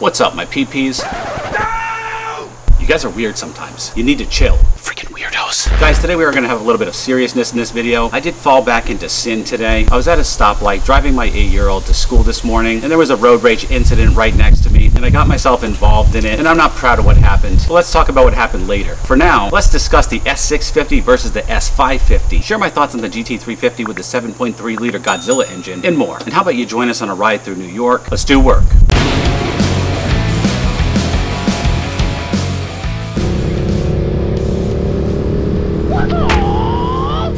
What's up, my PPs? You guys are weird sometimes. You need to chill. Freaking weirdos. Guys, today we are going to have a little bit of seriousness in this video. I did fall back into sin today. I was at a stoplight driving my 8-year-old to school this morning, and there was a road rage incident right next to me, and I got myself involved in it, and I'm not proud of what happened. But let's talk about what happened later. For now, let's discuss the S650 versus the S550, share my thoughts on the GT350 with the 7.3-liter Godzilla engine, and more. And how about you join us on a ride through New York? Let's do work.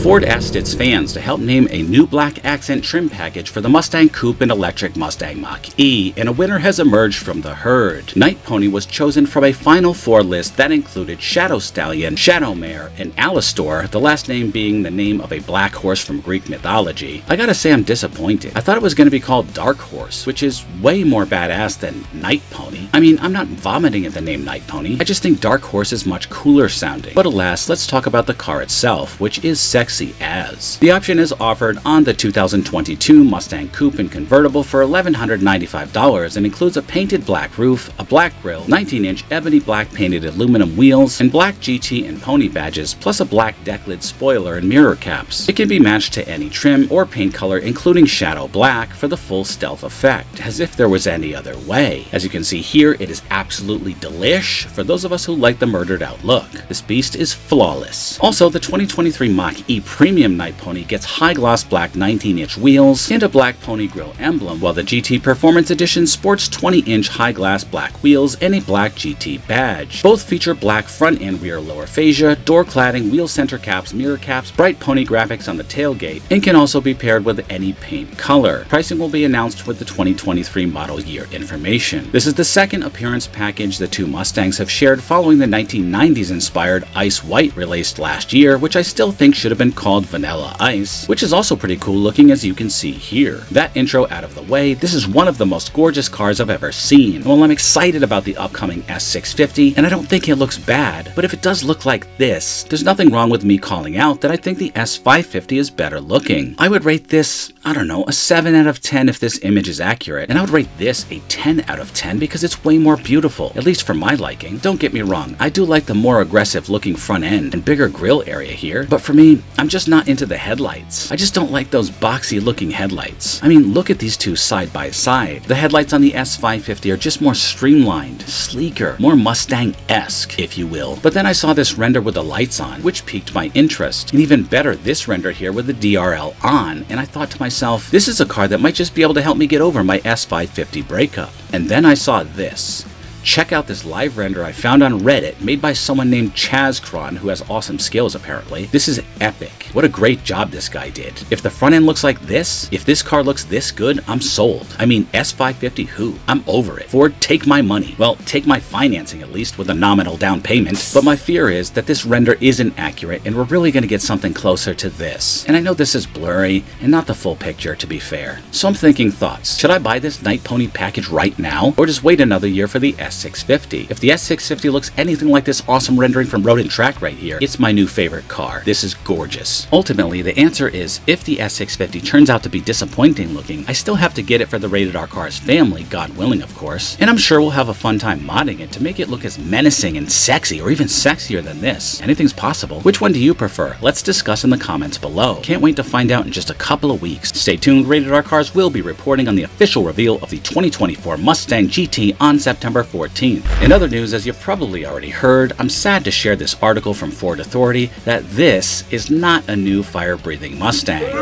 Ford asked its fans to help name a new black accent trim package for the Mustang Coupe and electric Mustang Mach-E, and a winner has emerged from the herd. Night Pony was chosen from a final four list that included Shadow Stallion, Shadow Mare, and Alastor, the last name being the name of a black horse from Greek mythology. I gotta say I'm disappointed. I thought it was gonna be called Dark Horse, which is way more badass than Night Pony. I mean, I'm not vomiting at the name Night Pony, I just think Dark Horse is much cooler sounding. But alas, let's talk about the car itself, which is sexy as. The option is offered on the 2022 Mustang Coupe and convertible for $1,195 and includes a painted black roof, a black grille, 19-inch ebony black painted aluminum wheels, and black GT and pony badges, plus a black deck lid spoiler and mirror caps. It can be matched to any trim or paint color, including shadow black, for the full stealth effect, as if there was any other way. As you can see here, it is absolutely delish for those of us who like the murdered out look. This beast is flawless. Also, the 2023 Mach-E Premium Night Pony gets high-gloss black 19-inch wheels and a black pony grille emblem, while the GT Performance Edition sports 20-inch high-glass black wheels and a black GT badge. Both feature black front and rear lower fascia, door cladding, wheel center caps, mirror caps, bright pony graphics on the tailgate, and can also be paired with any paint color. Pricing will be announced with the 2023 model year information. This is the second appearance package the two Mustangs have shared following the 1990s-inspired Ice White released last year, which I still think should have been called Vanilla Ice, which is also pretty cool looking, as you can see here. That intro out of the way, this is one of the most gorgeous cars I've ever seen. Well, I'm excited about the upcoming S650, and I don't think it looks bad, but if it does look like this, there's nothing wrong with me calling out that I think the S550 is better looking. I would rate this, I don't know, a 7 out of 10 if this image is accurate, and I would rate this a 10 out of 10 because it's way more beautiful, at least for my liking. Don't get me wrong, I do like the more aggressive looking front end and bigger grille area here, but for me, I'm just not into the headlights. I just don't like those boxy looking headlights. I mean, look at these two side by side. The headlights on the S550 are just more streamlined, sleeker, more Mustang-esque, if you will. But then I saw this render with the lights on, which piqued my interest. And even better, this render here with the DRL on, and I thought to myself, this is a car that might just be able to help me get over my S550 breakup. And then I saw this. Check out this live render I found on Reddit, made by someone named Chazcron, who has awesome skills apparently. This is epic. What a great job this guy did. If the front end looks like this, if this car looks this good, I'm sold. I mean, S550 who? I'm over it. Ford, take my money. Well, take my financing at least with a nominal down payment. But my fear is that this render isn't accurate and we're really going to get something closer to this. And I know this is blurry and not the full picture, to be fair. So I'm thinking thoughts. Should I buy this Night Pony package right now, or just wait another year for the S650? If the S650 looks anything like this awesome rendering from Road & Track right here, it's my new favorite car. This is gorgeous. Ultimately, the answer is, if the S650 turns out to be disappointing looking, I still have to get it for the Rated R Cars family, God willing of course, and I'm sure we'll have a fun time modding it to make it look as menacing and sexy, or even sexier than this. Anything's possible. Which one do you prefer? Let's discuss in the comments below. Can't wait to find out in just a couple of weeks. Stay tuned, Rated R Cars will be reporting on the official reveal of the 2024 Mustang GT on September 14th. In other news, as you've probably already heard, I'm sad to share this article from Ford Authority that this is not a new fire-breathing Mustang.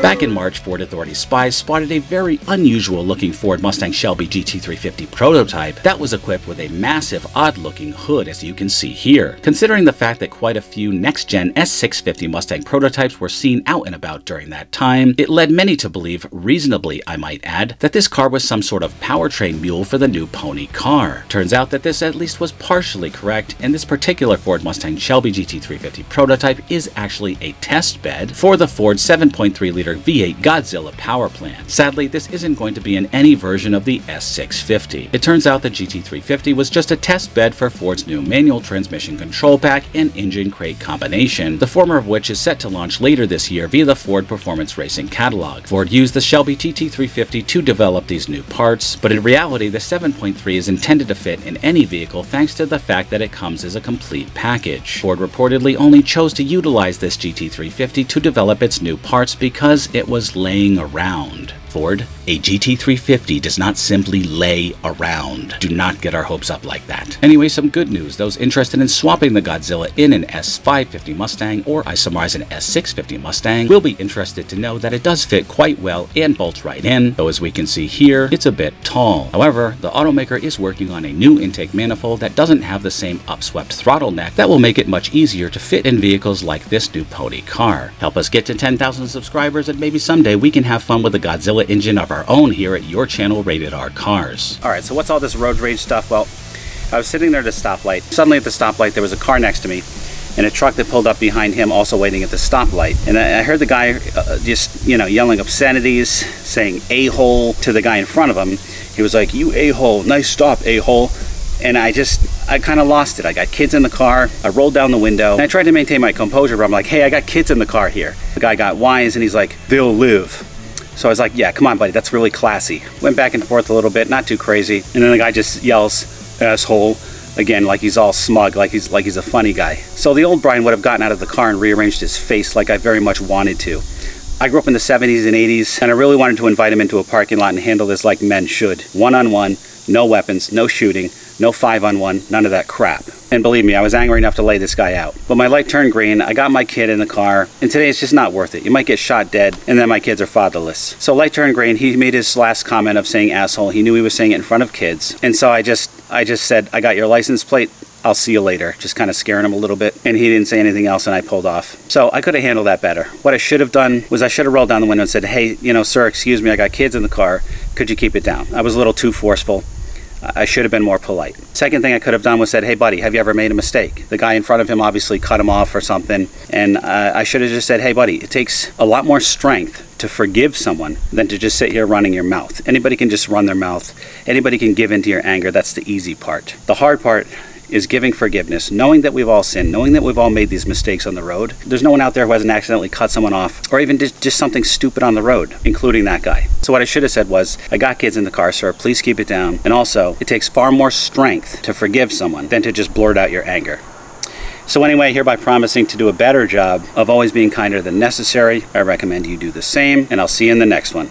Back in March, Ford Authority spies spotted a very unusual looking Ford Mustang Shelby GT350 prototype that was equipped with a massive, odd-looking hood, as you can see here. Considering the fact that quite a few next-gen S650 Mustang prototypes were seen out and about during that time, it led many to believe, reasonably I might add, that this car was some sort of powertrain mule for the new pony car. Turns out that this at least was partially correct, and this particular Ford Mustang Shelby GT350 prototype is actually a test bed for the Ford 7.3-liter electric V8 Godzilla power plant. Sadly, this isn't going to be in any version of the S650. It turns out the GT350 was just a test bed for Ford's new manual transmission control pack and engine crate combination, the former of which is set to launch later this year via the Ford Performance Racing catalog. Ford used the Shelby GT350 to develop these new parts, but in reality the 7.3 is intended to fit in any vehicle thanks to the fact that it comes as a complete package. Ford reportedly only chose to utilize this GT350 to develop its new parts because it was laying around. Ford, a GT350 does not simply lay around. Do not get our hopes up like that. Anyway, some good news. Those interested in swapping the Godzilla in an S550 Mustang or isomerize an S650 Mustang will be interested to know that it does fit quite well and bolts right in, though as we can see here, it's a bit tall. However, the automaker is working on a new intake manifold that doesn't have the same upswept throttle neck that will make it much easier to fit in vehicles like this new pony car. Help us get to 10,000 subscribers and maybe someday we can have fun with the Godzilla engine of our own here at your channel, Rated R Cars. Alright, so what's all this road rage stuff? Well, I was sitting there at a stoplight. Suddenly at the stoplight there was a car next to me and a truck that pulled up behind him also waiting at the stoplight. And I heard the guy just, yelling obscenities, saying a-hole to the guy in front of him. He was like, "You a-hole, nice stop, a-hole." And I kind of lost it. I got kids in the car. I rolled down the window and I tried to maintain my composure, but I'm like, "Hey, I got kids in the car here." The guy got wise and he's like, "They'll live." So I was like, "Yeah, come on, buddy, that's really classy." Went back and forth a little bit, not too crazy. And then the guy just yells, "Asshole," again, like he's all smug, like he's a funny guy. So the old Brian would have gotten out of the car and rearranged his face like I very much wanted to. I grew up in the 70s and 80s, and I really wanted to invite him into a parking lot and handle this like men should. One-on-one, no weapons, no shooting, no 5-on-1, none of that crap. And believe me, I was angry enough to lay this guy out. But my light turned green, I got my kid in the car, and today it's just not worth it. You might get shot dead, and then my kids are fatherless. So light turned green, he made his last comment of saying asshole. He knew he was saying it in front of kids. And so I just said, "I got your license plate, I'll see you later," just kind of scaring him a little bit. And he didn't say anything else and I pulled off. So I could have handled that better. What I should have done was I should have rolled down the window and said, "Hey, sir, excuse me, I got kids in the car. Could you keep it down?" I was a little too forceful. I should have been more polite. Second thing I could have done was said, "Hey buddy, have you ever made a mistake?" The guy in front of him obviously cut him off or something. And I should have just said, "Hey buddy, it takes a lot more strength to forgive someone than to just sit here running your mouth. Anybody can just run their mouth. Anybody can give into your anger. That's the easy part. The hard part is giving forgiveness, knowing that we've all sinned, knowing that we've all made these mistakes on the road. There's no one out there who hasn't accidentally cut someone off or even just something stupid on the road, including that guy." So what I should have said was, "I got kids in the car, sir, please keep it down. And also, it takes far more strength to forgive someone than to just blurt out your anger." So anyway, hereby promising to do a better job of always being kinder than necessary, I recommend you do the same, and I'll see you in the next one.